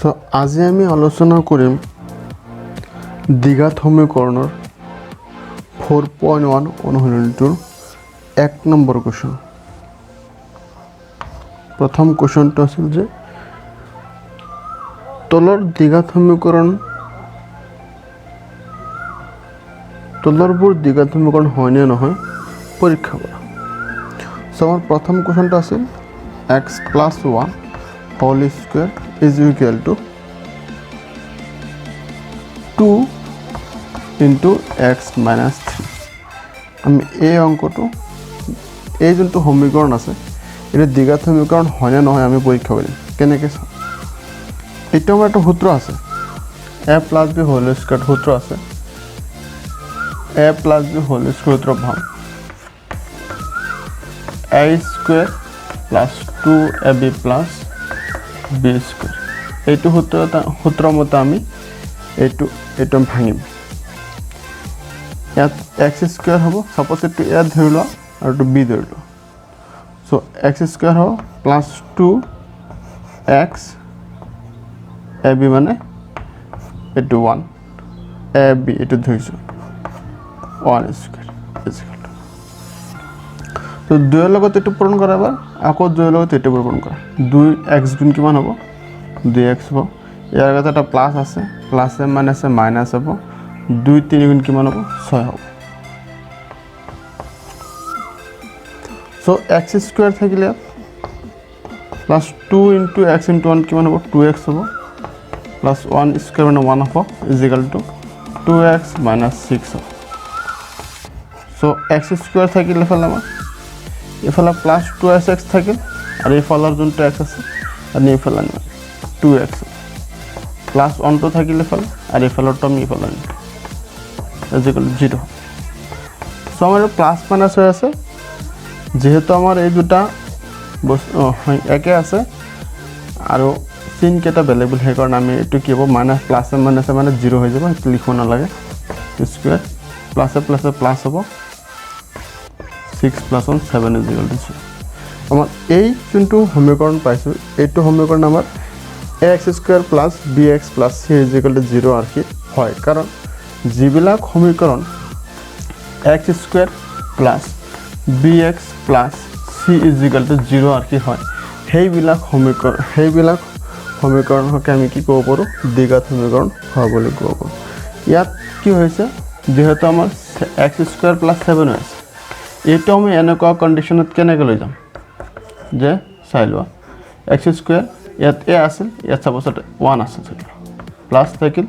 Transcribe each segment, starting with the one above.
So আজি আমি আলোচনা কৰিম দ্বিঘাত সমীকৰণৰ 4.1 অনুশীলনীটোৰ 1 নম্বৰ কোৱেশ্চন। প্ৰথম কোৱেশ্চনটো আছিল যে তলৰ দ্বিঘাত সমীকৰণ তলৰবোৰ দ্বিঘাত সমীকৰণ হয় নে নহয় পৰীক্ষা কৰা। সো আমাৰ প্ৰথম কোৱেশ্চনটো আছিল x + 1 whole square is equal to 2 into x minus 3। আমি এই অঙ্কটো এই যোনটো সমীকৰণ আছে এটা দ্বিঘাত সমীকৰণ হয় না নহয় আমি পৰীক্ষা কৰিম কেনেকৈ চাম। এটা আমাৰ একটা সূত্র আছে a + b হোল স্কয়ার সূত্র আছে a + b হোল স্কয়ার সূত্র ভাগ a square + 2ab + b square এইটো সূত্র মতে আমি এইটো ভাঙিম। ইয়াত x স্কয়ার হ'ব সাপোজ এইটো a ধৰি লোৱা আৰু এইটো b ধৰি লোৱা। সো x স্কয়াৰ হ'ব +2x ab মানে এইটো 1 ab এইটো ধৰিছো 1 স্কয়াৰ ইকুয়াল তো 2 এৰ লগত এইটো পূৰণ কৰা এবাৰ আকৌ 2 এৰ লগত এইটো পূৰণ কৰা 2x গুণ কিমান হ'ব 2x হ'ব। ইয়াৰ আগতে এটা প্লাস আছে প্লাসে মাইনাসে মাইনাস হ'ব 2 3 গুণ কিমান হ'ব 6 হ'ব। সো x স্কয়ার থাকিলে +2 * x * 1 কিমান হ'ব 2x হ'ব +1 স্কয়ার মানে 1 হ'ব ইকুয়াল টু 2x - 6 হ'ব। সো x স্কয়ার থাকিলে ফলে আমাৰ এফালে +2x থাকিল আৰু এফালৰ যোনটো x আছে আৰু এফালে 2x +1 টো থাকিলে ফলে আৰু এফালৰটো আমি এফালে ইকুয়াল টু 0। সো আমাৰ প্লাস মাইনাস হৈ আছে যেহেতু আমাৰ এই দুটা একে আছে আৰু চিন কেটা বেলেগ বেলেগ সেইকাৰণে আমি এইটো কি হ'ব মাইনাস প্লাসে মাইনাসে মানে 0 হৈ যাব এইটো লিখিব নালাগে স্কয়ার প্লাসে প্লাসে প্লাস হ'ব 6 + 1 7 = 0। আমাৰ এই যোনটো সমীকৰণ পাইছো এইটো সমীকৰণ আমাৰ ax² + bx + c = 0 আৰকি হয় কাৰণ যিবিলাক সমীকৰণ x² + bx + c = 0 আৰকি হয় সেইবিলাক সমীকৰণকে আমি কি ক'ব পাৰো দ্বিঘাত সমীকৰণ হয় বুলি ক'ব পাৰো। ইয়াত কি হৈছে যেহেতু আমাৰ x² + 7 হৈ আছে এইটো আমি এনেকুৱা কন্ডিশনত কেনেকৈ লৈ যাম যে চাই লোৱা x² ইয়াত a আছিল ইয়াত সাপোজ 1 আছে প্লাস থাকিল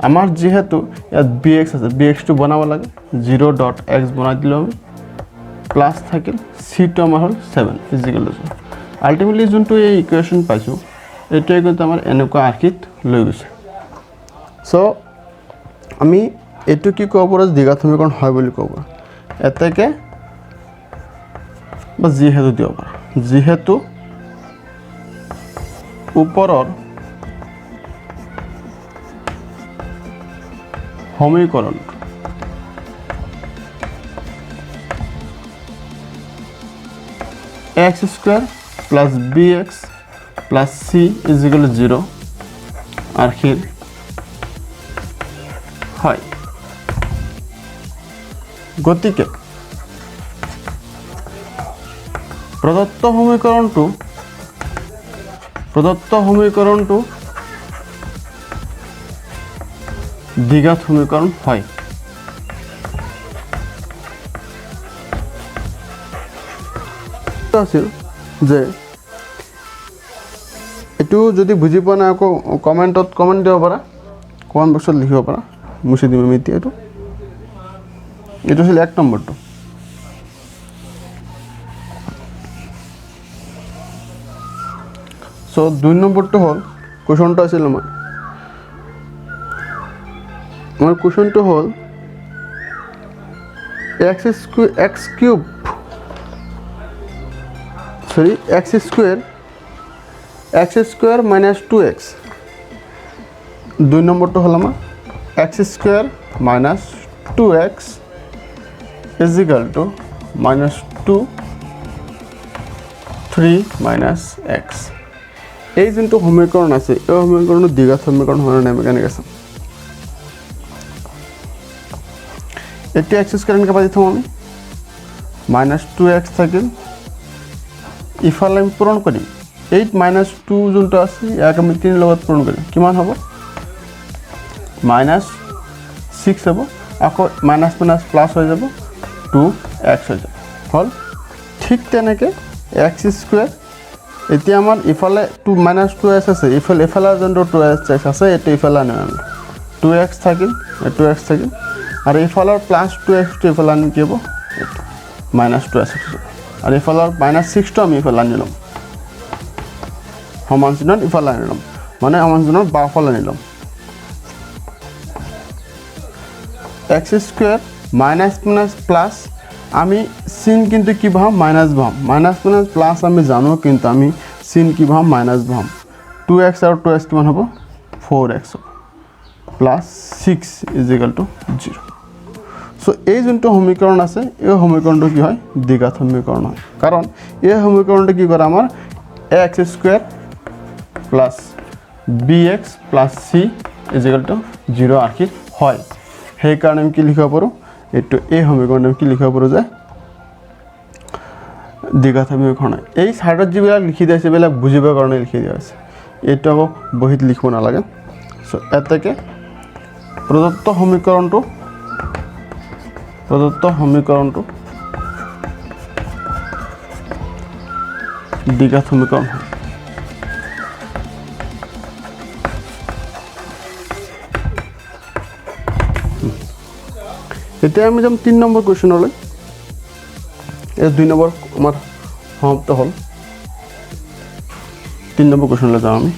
আমাৰ যেহেতু ইয়াত bx আছে bx টো বনাব লাগে 0.x বনাই দিলো আমি প্লাস থাকিল c টো আমাৰ হল 7 = 0। আলটিমেটলি যোনটো এই ইকুৱেশ্যন পাইছো এইটোৱে কিন্তু আমাৰ এনেকুৱা আৰ্কিত লৈ গৈছে। সো আমি এইটো কি ক'ব পাৰো দ্বিঘাত সমীকৰণ হয় বুলি ক'ব পাৰো এতেকে বা যেহেতু দিব পাৰো যেহেতু ওপৰৰ সমীকৰণ x² + bx + c = 0 আৰখিৰ হয়। গতিকে প্ৰদত্ত সমীকৰণটো দ্বিঘাত সমীকৰণ হয়। আছিল যে এটো যদি বুজি পোৱা নাই আকৌ কমেন্ট দিব পাৰা কমেন্ট বক্সত লিখিব পাৰা মুছি দিম আমি এইটো আছিল 1 নম্বৰটো। সো 2 নম্বৰটো হল কোৱেশ্চনটো আছিল আমাৰ কোৱেশ্চনটো হল x² - 2x 2 নম্বৰটো হল আমাৰ x² - 2x = -2 3 - x এই যোনটো সমীকৰণ আছে এই সমীকৰণটো দ্বিঘাত সমীকৰণ হয় না মেকানিক আছে এতিয়া x স্কয়াৰ এনেকৈ পাই থম আমি -2x থাকিল ইফালে আমি পূৰণ কৰিম 8 - 2 যোনটো আছে ইয়াক আমি 3 লগত পূৰণ কৰিম কিমান হ'ব -6 হ'ব আকৌ মাইনাস মাইনাস প্লাস হৈ যাব 2x হৈ যাব হল ঠিক তেনেকৈ x স্কয়ার এতিয়া আমাৰ ইফালে 2 -2x আছে ইফালে যোনটো 2x আছে এটা ইফালে আনিম আমি 2x থাকিল 2x থাকিল আৰু ইফালৰ +2x টো ইফালে আনি কি হ'ব -2x আৰু ইফালৰ -6 টো আমি ইফালে আনি ল'ম সমান চিহ্নত ইফালে আনি ল'ম মানে সমান চিহ্নত বাওঁফালে আনি ল'ম x square minus minus plus আমি sin কিন্তু কি ভাম মাইনাস ভাম মাইনাস মাইনাস প্লাস আমি জানো কিন্তু আমি sin কি ভাম মাইনাস ভাম 2x আৰু 2x কিমান হ'ব 4x প্লাস 6 0 সো এই যোনটো সমীকৰণ আছে এই সমীকৰণটো কি হয় দ্বিঘাত সমীকৰণ হয় কাৰণ এই সমীকৰণটো কি কৰে আমাৰ x square plus bx plus c 0 আখি হয় সেই কাৰণে আমি কি লিখিব পাৰো এটো এই সমীকৰণ আমি কি লিখিব পাৰো যে দ্বিঘাত সমীকৰণ এই সাইডত যিবিলাক লিখি দিছে বেলা বুজিবৰ কাৰণে লিখি দিয়া আছে এটো আকৌ বহিত লিখিব নালাগে সো এটাকে প্ৰদত্ত সমীকৰণটো দ্বিঘাত সমীকৰণ হয় এতিয়া আমি যাম 3 নম্বৰ কোৱেশ্চনলৈ এই 2 নম্বৰ আমাৰ সমাপ্ত হ'ল 3 নম্বৰ কোৱেশ্চনলৈ যাম আমি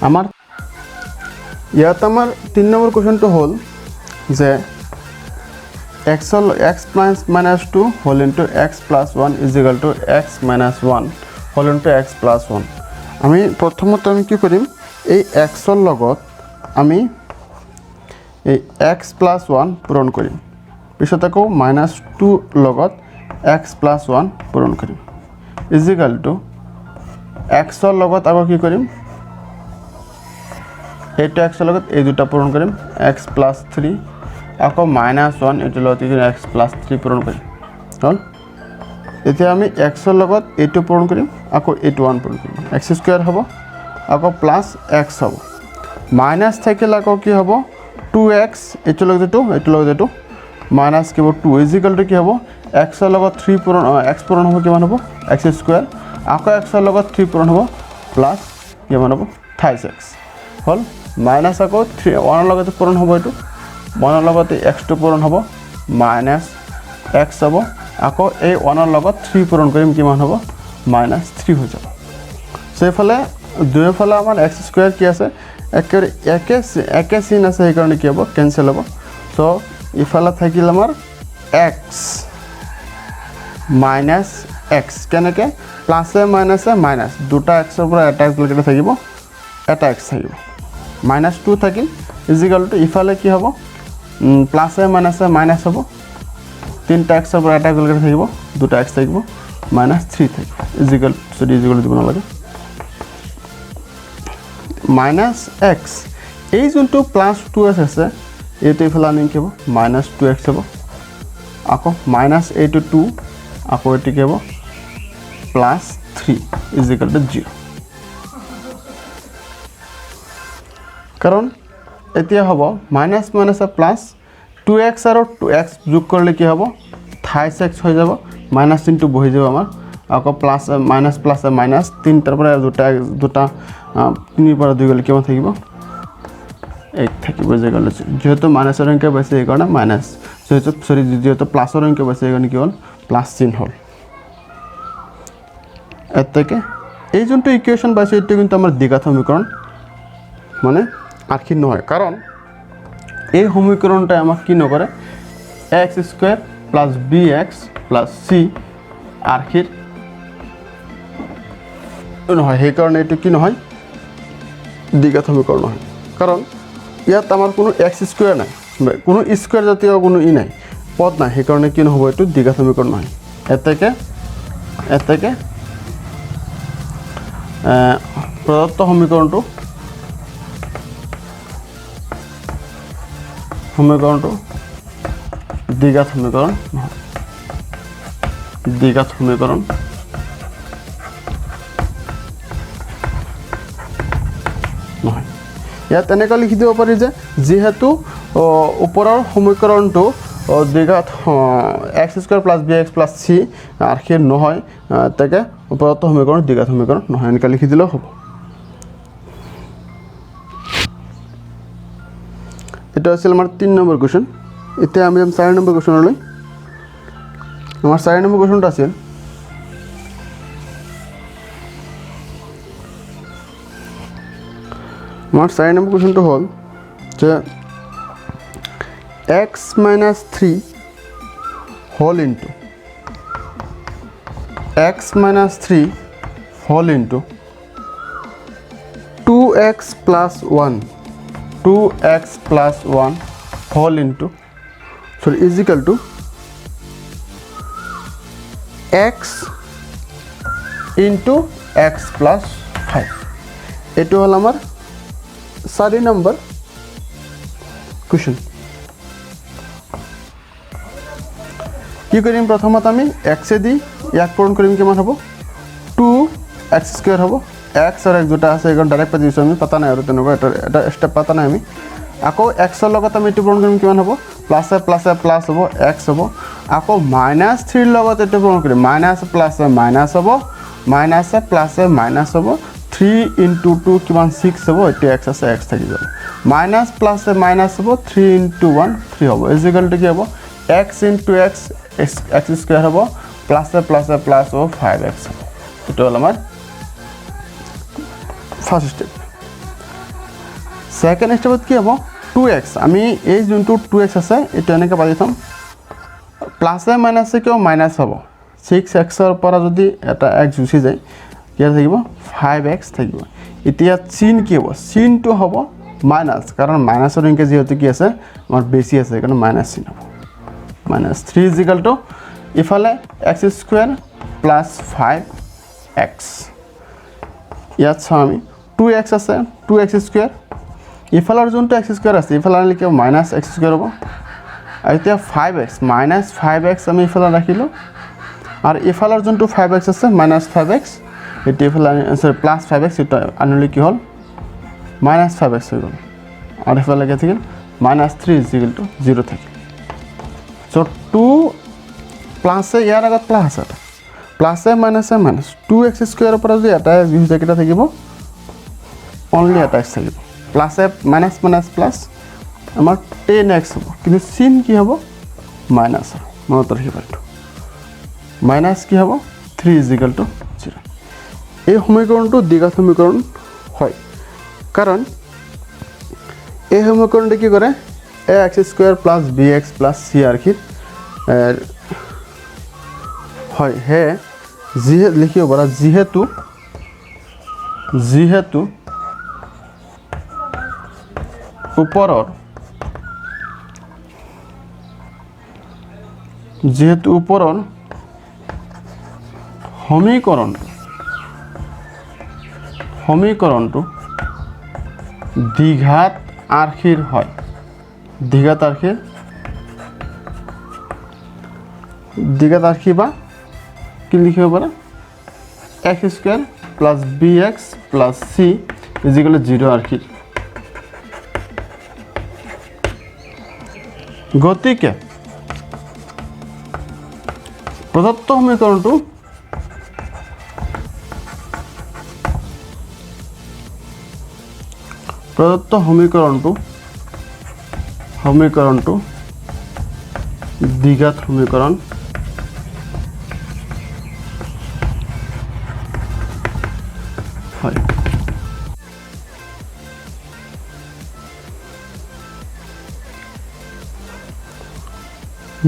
আমাৰ ইয়াত আমাৰ 3 নম্বৰ কোৱেশ্চনটো হ'ল যে x - 2 whole into x + 1 x - 1 whole into x + 1 আমি প্ৰথমতে আমি কি কৰিম এই x ৰ লগত আমি এই x + 1 পূৰণ কৰিম পিছত আকৌ -2 লগত x + 1 পূৰণ কৰিম x ৰ লগত আকৌ কি কৰিম এইটো x ৰ লগত এই দুটা পূৰণ কৰিম x + 3 আকৌ -1 এইটো লগত x + 3 পূৰণ কৰিম হল এতিয়া আমি x ৰ লগত এইটো পূৰণ কৰিম আকৌ এইটো 1 পূৰণ কৰিম x স্কয়ার হ'ব আকৌ প্লাস x হ'ব মাইনাস থাকিলে আকৌ কি হ'ব 2x এইটো লগত এইটো মাইনাস কি হ'ব 2 ইকুয়াল কি হ'ব x ৰ লগত 3 পূৰণ x পূৰণ হ'ব কিমান হ'ব x স্কয়াৰ আকৌ x ৰ লগত 3 পূৰণ হ'ব প্লাস কিমান হ'ব 28x হল মাইনাস আকৌ 3 1 ৰ লগত পূৰণ হ'ব এইটো 1 ৰ লগত x টো পূৰণ হ'ব মাইনাস x হ'ব আকৌ এই 1 ৰ লগত 3 পূৰণ কৰিম কিমান হ'ব -3 হৈ যাব সেফালে দুইফালে আমাৰ x স্কয়াৰ কি আছে একে চিন আছে এই কাৰণে কি হ'ব ক্যান্সেল হ'ব সো ইফালে থাকিল আমাৰ x - x কেনেকে প্লাসে মাইনাসে মাইনাস দুটা x ৰ পৰা এটা x লৈকে থাকিব এটা x থাকিব -2 থাকিল ইকুয়াল টু ইফালে কি হ'ব প্লাসে মাইনাসে মাইনাস হ'ব তিনটা x ৰ পৰা এটা x লৈকে থাকিব দুটা x থাকিব -3 থাকিব ইকুয়াল দিব নালাগে -x এই যোনটো +2x আছে এইটো ইফালে আনিম কি হ'ব -2x হ'ব আকৌ -2 আকৌ এটো কি হ'ব +3 0 কাৰণ এতিয়া হ'ব মাইনাস মাইনাসে প্লাস 2x আৰু 2x যোগ কৰিলে কি হ'ব 28x হৈ যাব মাইনাস চিনটো বহি যাব আমাৰ আকৌ প্লাস মাইনাস প্লাস মাইনাস তিনটাৰ পৰা দুটা 3 পৰা 2 গলে কিমান থাকিব 1 থাকিব যেহেতু মাইনাসৰ অংক পাইছে এই কাৰণে মাইনাস যেহেতু প্লাসৰ অংক পাইছে এই কাৰণে কি হ'ল প্লাস চিন হ'ল এতেকে এই যোনটো ইকুয়েশন পাইছে এটো কিন্তু আমাৰ দ্বিঘাত সমীকৰণ মানে আখি নহয় কাৰণ এই সমীকৰণটা আমাক কি নকৰে x square plus bx plus c আখি নহয় সেই কাৰণে এটো কি নহয় দ্বিঘাত সমীকৰণ নহয় কাৰণ ইয়াত আমাৰ কোনো x স্কয়াৰ নাই কোনো স্কয়াৰ জাতীয় কোনো ই নাই পদ নাই সেই কাৰণে কি নহব এটো দ্বিঘাত সমীকৰণ নহয় এতেকে এৰ থেকে প্ৰদত্ত সমীকৰণটো দ্বিঘাত সমীকৰণ নহয়। ইয়াত এনেকৈ লিখি দিব পাৰি যে যেহেতু ওপৰৰ সমীকৰণটো দ্বিঘাত x square plus b x plus c আর্খের নহয় তাকে উপরোক্ত সমীকরণ দ্বিঘাত সমীকরণ নহয় এনেকৈ লিখি দিলেও হ'ব। এটা আছিল আমার 3 নম্বৰ কোশ্চেন। এতিয়া আমি যাম 4 নম্বৰ কোশ্চেনলৈ। আমাৰ 4 নম্বৰ কোশ্চেনটা আছিল আমাৰ 4 নম্বৰ কোশ্চেনটো হ'ল যে x minus 3 whole into x minus 3 whole into 2x plus 1 whole into is equal to x into x plus 5 এটো হল আমার 4 নম্বৰ কোশ্চেন। কি কৰিম প্ৰথমত আমি x দি ইয়াক পূৰণ কৰিম কিমান হ'ব 2x স্কয়াৰ হ'ব x আৰু x দুটা আছে এখন ডাইৰেক্ট পাতি দিছো আমি পাতা নাই আৰু তেনেকুৱা এটা স্টেপ পাতা নাই আমি আকৌ x ৰ লগত আমি এটো পূৰণ কৰিম কিমান হ'ব প্লাস হ'ব x হ'ব আকৌ -3 ৰ লগত এটো পূৰণ কৰিম মাইনাস প্লাস মাইনাস হ'ব মাইনাস প্লাস মাইনাস হ'ব 3 into 2 কিমান 6 হ'ব এটো x আছে x থাকি যাব মাইনাস প্লাস মাইনাস হ'ব 3 into 1 3 হ'ব ইজ ইকুয়াল টু কি হ'ব x into x x square হ'ব প্লাস ও 5x এটা হল আমার ফার্স্ট স্টেপ। সেকেন্ড স্টেপত কি হ'ব 2x আমি এই যোনটো 2x আছে এটা এনেকৈ পাতি থম প্লাসে মাইনাসে কিয় মাইনাস হ'ব 6x ৰ পৰা যদি এটা x গুচি যায় কি থাকিব 5x থাকিব। এতিয়া চিন কি হ'ব চিনটো হ'ব মাইনাস কাৰণ মাইনাসৰ ইনকে যেহেতু কি আছে আমাৰ বেছি আছে কাৰণ মাইনাস চিন হ'ব -3 is equal to ইফালে x স্কয়ার প্লাস 5x ইয়াত চাও আমি 2x আছে 2x স্কয়ার ইফালৰ যোনটো x স্কয়াৰ আছে ইফালে লিখে -x স্কয়াৰ হ'ব আৰু এতিয়া 5x -5x আমি ইফালে ৰাখিলো আৰু ইফালৰ যোনটো 5x আছে -5x এটা ইফালে সরি প্লাস 5x এটা আনলি কি হল -5x হৈ গ'ল আৰু ইফালে কি থাকিল -3 is equal to 0 থাকিল। So 2 plus ইয়াৰ আগত প্লাস আছে প্লাস মাইনাস 2x স্কয়াৰ পৰা যদি এটা গুচি যায় কিটা থাকিব অনলি এটা x থাকিব প্লাস মাইনাস প্লাস আমাৰ 10x হ'ব কিন্তু চিন কি হ'ব মাইনাস মনত ৰাখিব এইটো মাইনাস কি হ'ব 3 is equal to 0 এই সমীকৰণটো দ্বিঘাত সমীকৰণ হয় কাৰণ এই সমীকৰণটো কি কৰে ax square plus bx plus c আৰ্কিত হয় হে লিখিব পাৰা যেহেতু ওপৰৰ সমীকৰণটো দ্বিঘাত আৰ্কিৰ হয় দ্বিঘাত আৰ্কি বা কি লিখিব পাৰা x square plus bx plus c is equal to 0 Arki গতিকে প্ৰদত্ত সমীকৰণটো দ্বিঘাত সমীকৰণ হয়।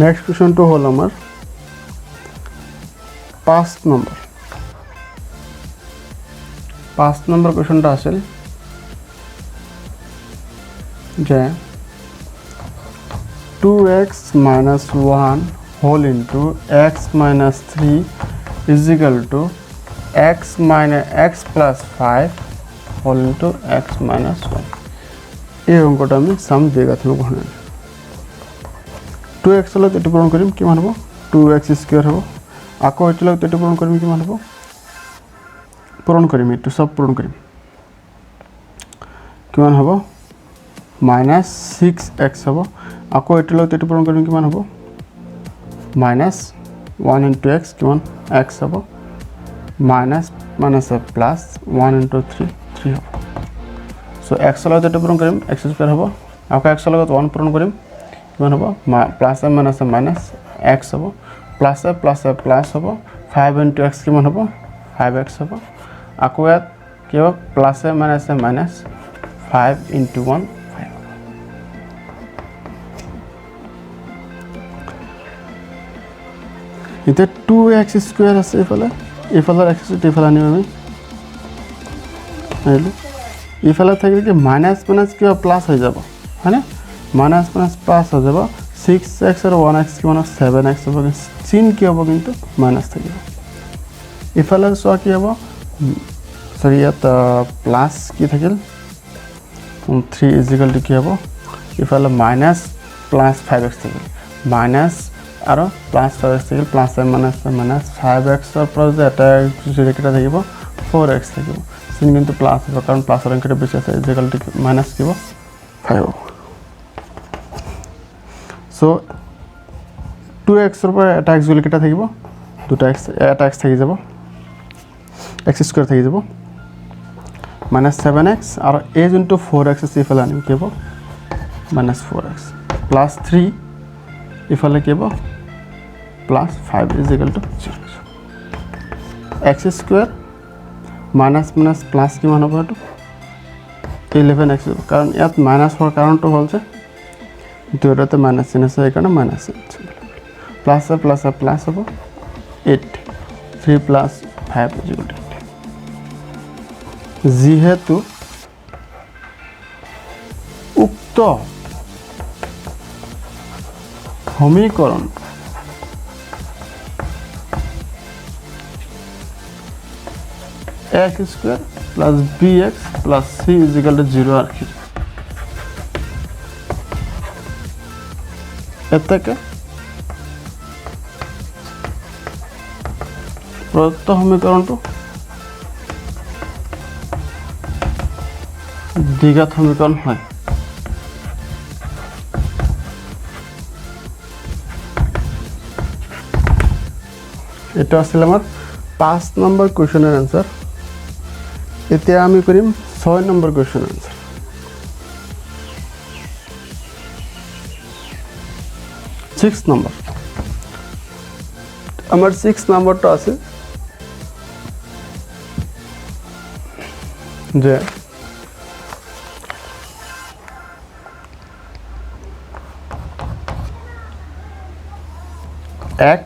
নেক্সট কোশ্চেনটো হল আমাৰ 5 নম্বৰ কোশ্চেনটা আছিল যে 2x minus 1 whole into x minus 3 is equal to x minus x plus 5 whole into x minus 1 এই অঙ্কটা আমি সাম দিয়ে গাঁথিব ঘনে 2x লগত এটু পূরণ করিম কিমান হব 2x স্কয়ার হব আকৌ এটু লগত এটু পূরণ করিম কিমান হব পূরণ করিম এটু সব পূরণ করিম কিমান হব মাইনাস 6x হব আকৌ এটু লগত এটু পূরণ করিম কিমান হব মাইনাস 1 into x কিমান x হব মাইনাস মাইনাস প্লাস 1 into 3 হব সো x লগত এটু পূরণ করিম x স্কয়ার হব আকৌ x লগত 1 পূরণ করিম কিমান হব প্লাস মাইনাস x হব প্লাস প্লাস হব 5 into x কিমান হব 5x হব আকৌ ইয়াত কি হব প্লাস মাইনাস 5 into 1 5 এটা 2x স্কয়ার আছে এফালে x টো এফালে আনিম আমি আইলো এফালে থাকি কি মাইনাস কি প্লাস হৈ যাব হয়নে মাইনাস প্লাস হৈ যাব 6x আর 1x কিমান 7x হ'ব চিন কি হ'ব কিন্তু মাইনাস থাকিব এফালে সোয়া কি হ'ব সরি ইয়াত প্লাস কি থাকিল 3 ইজ ইকুয়াল টু কি হ'ব এফালে মাইনাস প্লাস 5x থাকিল মাইনাস আর প্লাস 5x থাকিল প্লাস মাইনাস 5x এর পর যে এটা রেখাটা থাকিব 4x থাকিব চিন কিন্তু প্লাস হ'ব কারণ প্লাস এর অঙ্কটা বেশি আছে ইজ ইকুয়াল টু মাইনাস কি হ'ব 5 সো 2x এর পর এটা x গুলি কেটা থাকিব দুটা x এটা x থাকি যাব x স্কয়ার থাকি যাব minus 7x are a into 4x ইফালে আনিম কি হ'ব মাইনাস 4x প্লাস 3 ইফালে কি হ'ব plus 5 is equal two 0 x square minus plus কিমান হ'ব এটো 11x কারণ ইয়াত মাইনাস হওয়ার কারণটো হল যে দুটাতে মাইনাস চিহ্ন আছে এই কারণে মাইনাস প্লাস হব 8 3 প্লাস 5 ইজ ইকুয়াল টু 8 যেহেতু উক্ত সমীকরণ x square plus bx plus c is equal two 0 রাখি এটাকে প্রদত্ত সমীকরণটো দ্বিঘাত সমীকরণ হয় এটা আছিল আমার 5 নম্বর কোশ্চেনের आंसर এতিয়া আমি করিম 6 নম্বর কোশ্চেনের आंसर सिक्स नंबर আমার 6 নম্বরটা আছে যে x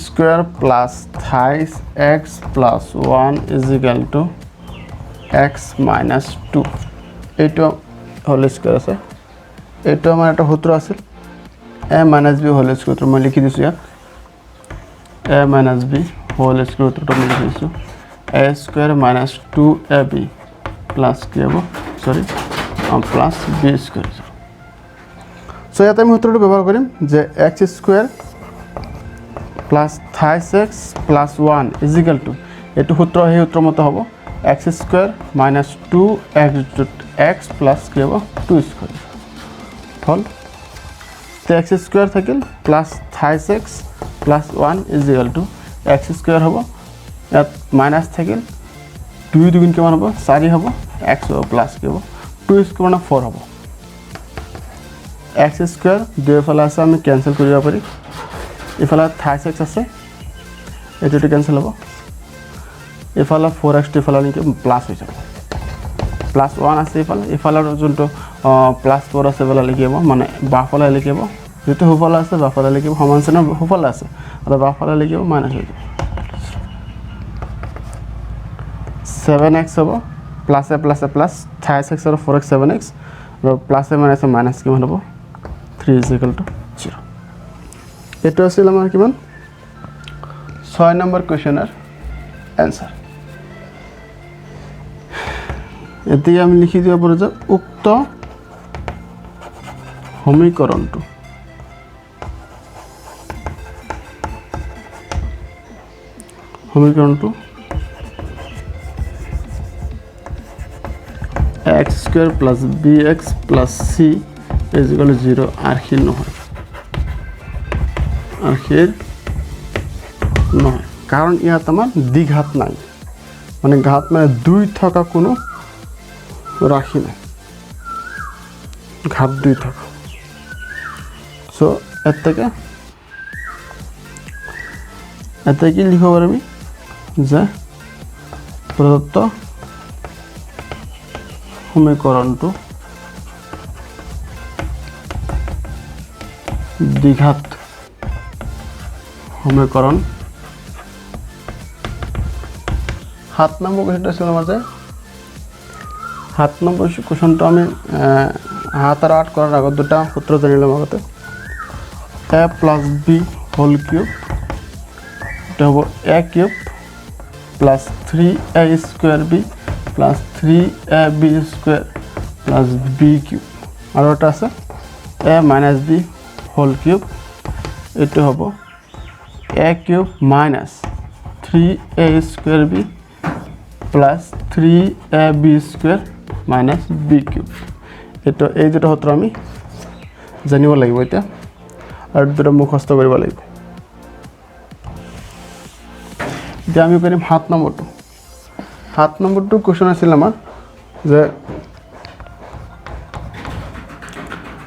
square plus thrice x plus 1 is equal to x minus 2 এইটো হোল স্কয়ার আছে এইটো আমার একটা সূত্র আছে a minus b whole square মই লিখি দিছো ইয়াত a minus b whole square তো মই লিখি দিছো a square minus 2ab plus কি হ'ব sorry plus b square so ইয়াত আমি সূত্রটো ব্যবহার করিম যে x square plus thrice x plus 1 is equal to এটো সূত্র এই সূত্র মতে হ'ব x square minus 2x plus কি হ'ব 2 square হল তো x square থাকিল plus thrice x plus 1 is equal to x square হ'ব ইয়াত মাইনাস থাকিল 2 দুগুণ কিমান হ'ব 4 হ'ব x হ'ব প্লাস কি হ'ব 2 স্কয়ার 4 হ'ব x square দুইফালে আছে আমি ক্যান্সেল কৰিব পাৰি ইফালে thrice x আছে এটো ক্যান্সেল হ'ব ইফালে 4x ইফালে নিকে প্লাস হৈ যাব প্লাস 1 আছে ইফালৰ যোনটো প্লাস 4 আছে বলা লিখিব মানে বাফালে লিখিব যেটো হুফালে আছে বাফালে লিখিব সমান চিহ্ন হুফালে আছে আৰু বাফালে লিখিব মাইনাস হৈ যাব 7x হ'ব প্লাস প্লাস thrice x আৰু 4x 7x আৰু প্লাস মাইনাস কিমান হ'ব 3 0 এটো আছিল আমাৰ কিমান 6 6 নম্বৰ কুৱেশ্যনৰ এনসাৰ এতিয়া আমি লিখি দিব পাৰোঁ যে উক্ত সমীকৰণটো x square plus bx plus c is equal to 0 আরখির নহয় কারণ ইয়াত আমার দ্বিঘাত নাই মানে ঘাত মানে 2 থাকা কোনো রাশি নাই ঘাত 2 থাকা সো এর থেকে লিখব পারি আমি যে প্রদত্ত সমীকরণটো দ্বিঘাত সমীকরণ 7 নম্বৰ কোৱেশ্যনটো ছিল আমাৰ যে 7 নম্বৰ কোৱেশ্যনটো আমি 7 আৰু 8 কৰাৰ আগত দুটা সূত্ৰ জানিলাম আগতে a plus b whole cube এটা হ'ব a cube plus 3a square b plus 3ab square plus b cube আৰু এটা আছে a minus b whole cube এটো হ'ব a cube minus 3a square b plus 3ab square minus b cube এটো এই দুটো সূত্ৰ আমি জানিব লাগিব এতিয়া আৰু দুটো মুখস্থ কৰিব লাগিব এতিয়া আমি কৰিম 7 নম্বৰটো 7 নম্বৰটো কোৱেশ্যন আছিল আমাৰ যে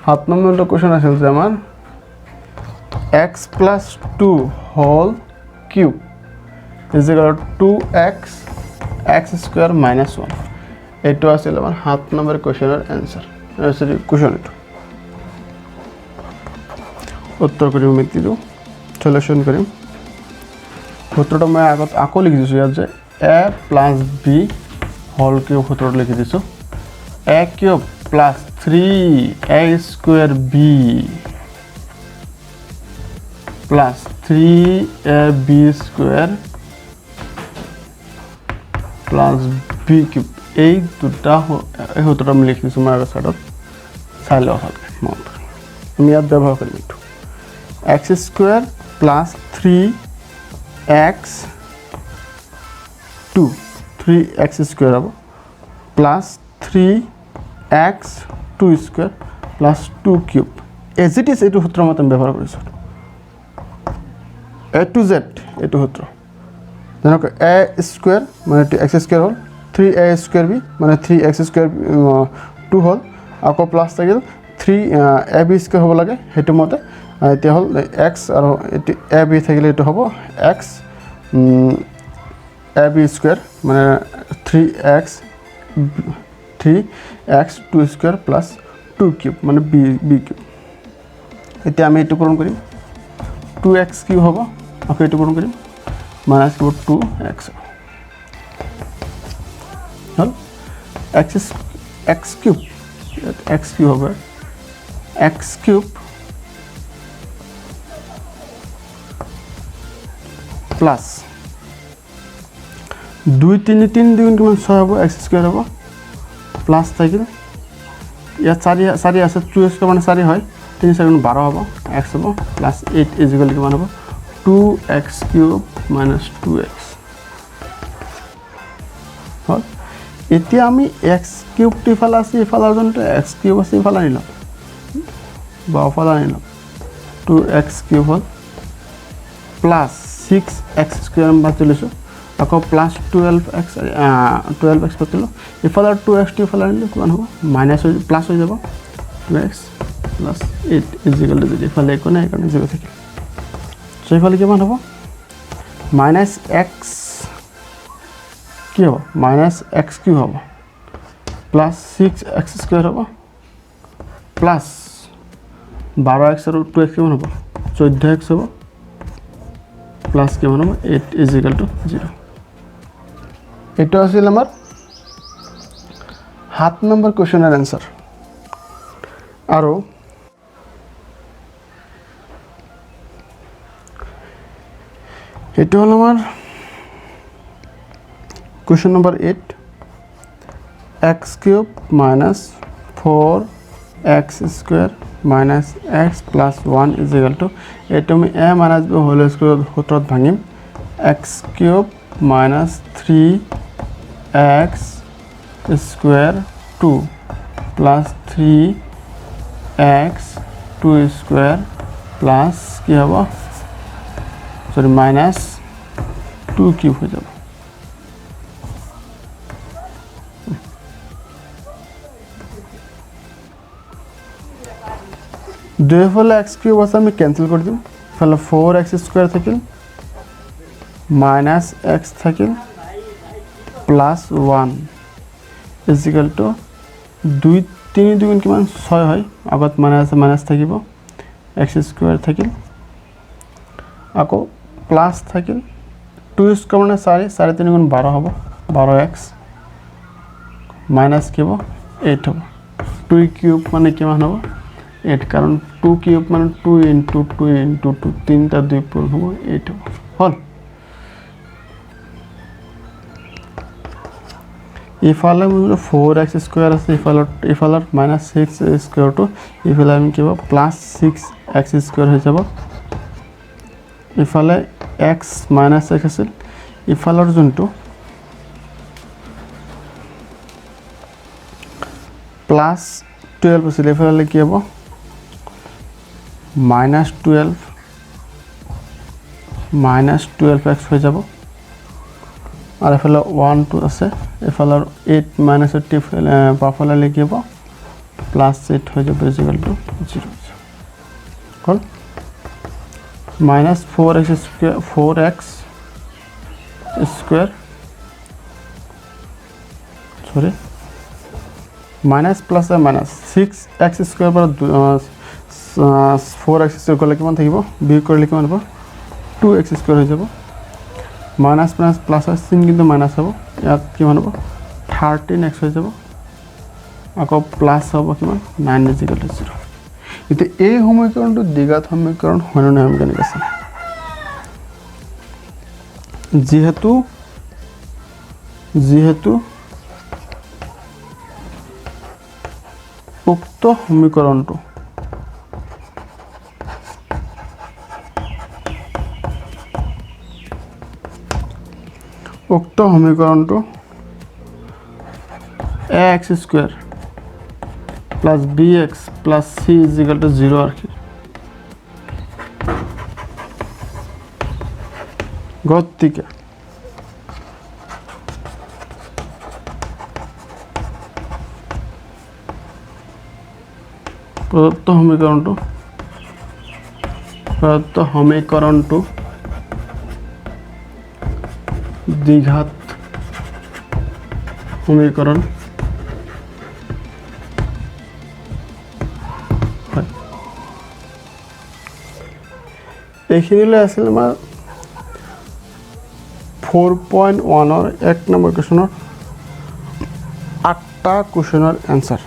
7 নম্বৰটো কোৱেশ্যন আছিল যে আমাৰ x plus 2 whole cube is equal to 2x x square minus 1 এটো আছিল আমাৰ 7 নম্বৰ কোৱেশ্যনৰ এনসাৰ সৰি কোৱেশ্যন এটো উত্তৰ কৰিম মিতিটো সলিউশন কৰিম সূত্ৰটো মই আগত আকৌ লিখি দিছো ইয়াত যে a plus b whole cube সূত্ৰটো লিখি দিছো a cube plus 3a square b plus 3ab square plus b cube এই দুটা এই সূত্ৰটো আমি লিখি দিছো মই আগত সাইডত চাই লও ভালকৈ আমি ইয়াত ব্যৱহাৰ কৰিম এইটো x square plus 3x 2 3x square হ'ব plus 3x 2 square plus 2 cube as it is এইটো সূত্ৰ মতে ব্যৱহাৰ কৰিছো a to z এইটো সূত্ৰ যেনক a square মানে x square হ'ল 3a square b মানে 3x square 2 হ'ল আকৌ প্লাস থাকিল 3ab square হ'ব লাগে হেতু মতে এতিয়া হ'ল x আৰু ab থাকিলে এটো হ'ব x ab square মানে 3x 2 square plus 2 cube মানে b cube এতিয়া আমি এটো পূৰণ কৰিম 2x cube হ'ব আকৌ এটো পূৰণ কৰিম minus 2x হল x cube হবে x cube plus 2 3 3 2 কিমান 6 হ'ব x square হ'ব প্লাস থাকিল ইয়া 4 আছে 2x মানে 4 হয় 3 7 12 হ'ব x হ'ব প্লাস 8 is equal কিমান হ'ব 2x cube minus 2x হল এতিয়া আমি x cube টিফালা আছে ইফালাৰ জনটো x cube আছে ইফালা নিলাম বা ফালা নিলাম 2x cube হল প্লাস 6x square বাতিলৈছো আকৌ প্লাস 12x বাতিলো ইফালাৰ 2x ইফালা নিলে কিমান হ'ব মাইনাস হৈ প্লাস হৈ যাব 2x plus 8 is equal to 0 ইফালে একো নাই কাৰণ 0 থাকিল সো ইফালে কিমান হ'ব minus x কি হ'ব minus x cube হ'ব plus 6x square হ'ব plus 12x আৰু 2x কিমান হ'ব 14x হ'ব plus কিমান হ'ব 8 is equal to 0 এটো আছিল আমাৰ 7 নম্বৰ কোৱেশ্যনৰ আনসাৰ আৰু এইটো হ'ল আমাৰ question number 8 x³ minus 4x square minus x plus 1 is equal to এইটো আমি a minus b whole square সূত্ৰত ভাঙিম x³ minus 3x square 2 plus 3x 2 square plus কি হ'ব সরি minus 2 কিউব হয়ে যাব দুই ফালে x কিউব আছে আমি ক্যান্সেল করে দিম ফালে 4x স্কয়ার থাকিল মাইনাস x থাকিল প্লাস 1 ইজ ইকুয়াল টু 2 3 দুগুণ কিমান 6 হয় আগত মাইনাস থাকিব x স্কয়ার থাকিল আকৌ প্লাস থাকিল 2 স্কয়ার মানে 4 4 3 গুণ 12 হ'ব 12x মাইনাস কি হ'ব 8 হ'ব 2 কিউব মানে কিমান হ'ব 8 কারণ 2 কিউব মানে 2 into 2 into 2 তিনটা 2 পূরণ হবে 8 হবে হল ইফালে 4x স্কয়ার আছে ইফালে মাইনাস 6 স্কয়ার টু ইফালে আমি কি হবে প্লাস 6x স্কয়ার হয়ে যাব ইফালে x মাইনাস x আছে ইফালৰ যোনটো প্লাস 12 আছে ইফালে কি হ'ব minus 12x হয়ে যাব আর এফালে 1 2 আছে এফালে 8 minus 8 বাফালে লিখিব প্লাস 8 হয়ে যাবে equal to 0 call minus 4x square sorry minus plus minus 6x square per 4x square করলে কিমান থাকিব বিয়োগ কৰিলে কিমান হ'ব 2x স্কয়ার হৈ যাব মাইনাস প্লাস প্লাস চিন কিন্তু মাইনাস হ'ব ইয়াত কিমান হ'ব 13x হৈ যাব আকৌ প্লাস হ'ব কিমান 9 is equal to 0 ইতে এই সমীকৰণটো দ্বিঘাত সমীকৰণ হয় না আমি কেনেকৈ আছে যেহেতু উক্ত সমীকৰণটো উক্ত সমীকৰণটো ax square plus bx plus c is equal to 0 আর কি গতিকে প্রদত্ত সমীকৰণটো দ্বিঘাত সমীকৰণ হয় এইখিনিলৈ আছিল আমাৰ 4.1 1 নম্বৰ কুৱেশ্যনৰ 8টা কুৱেশ্যনৰ এনসাৰ